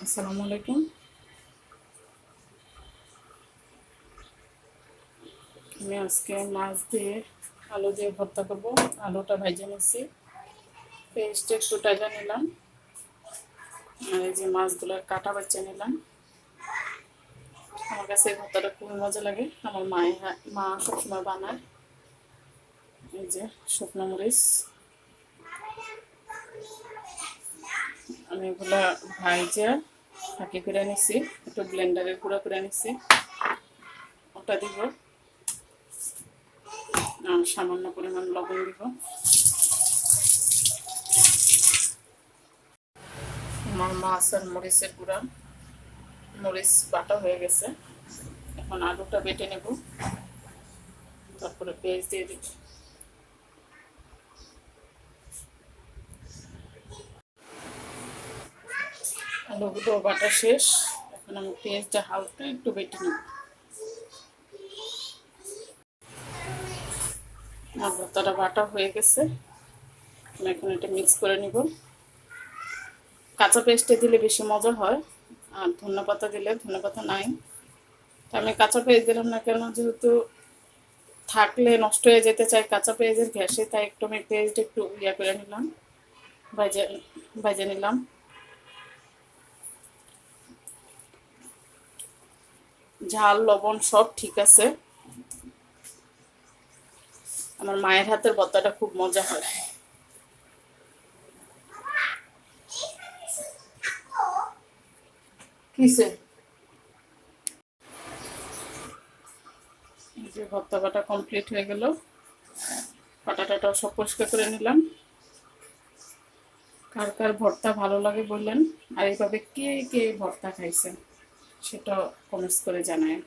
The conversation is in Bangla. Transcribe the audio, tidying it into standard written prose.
আসসালামু আলাইকুম। আমি আজকে মাছ দিয়ে আলু দিয়ে ভর্তা করবো। আলুটা ভেজে নিচ্ছি, পেস্ট একটু টাইজা নিলাম, আর এই যে মাছগুলোর কাটা বাচ্চা নিলাম। আমার কাছে এই ভর্তাটা খুবই মজা লাগে, আমার মা সবসময় বানায়। এই যে শুকনো মরিচ, আমি এগুলা ভাইজা ফাঁকি করে নিচ্ছি, একটু ব্লেন্ডারে গুঁড়া করে নিচ্ছি, ওটা দিব। আর সামান্য পরিমাণ লবণ দিব। আমার মাছ আর মরিচের গুঁড়া, মরিচ বাটা হয়ে গেছে। এখন আলুটা বেটে নেব, তারপরে পেঁয়াজ দিয়ে দিব। আলুগুলো বাটা শেষ, এখন আমি পেঁয়াজটা হালকা একটু বেটে নেব। আমার ভর্তাটা বাটা হয়ে গেছে, আমি এখন এটা মিক্স করে নিব। কাঁচা পেস্টে দিলে বেশি মজা হয়, আর ধনেপাতা দিলে, ধনেপাতা নাই, আমি কাঁচা পেঁয়াজ দিলাম না কেন, যেহেতু থাকলে নষ্ট হয়ে যেতে চাই কাঁচা পেঁয়াজের ঘ্যাসে, তাই একটু আমি পেঁয়াজটা একটু ইয়া করে নিলাম, ভাজে ভাজে নিলাম। ঝাল লবণ সব ঠিক আছে। আমার মায়ের হাতের ভর্তাটা খুব মজা হয়। কিসে যে ভর্তা কাটা কমপ্লিট হয়ে গেল, কাটাটাটাও সব পরিষ্কার করে নিলাম। কার কার ভর্তা ভালো লাগে বললেন, আর এইভাবে কে কে ভর্তা খাইছেন সেটা কমেন্টস করে জানায়।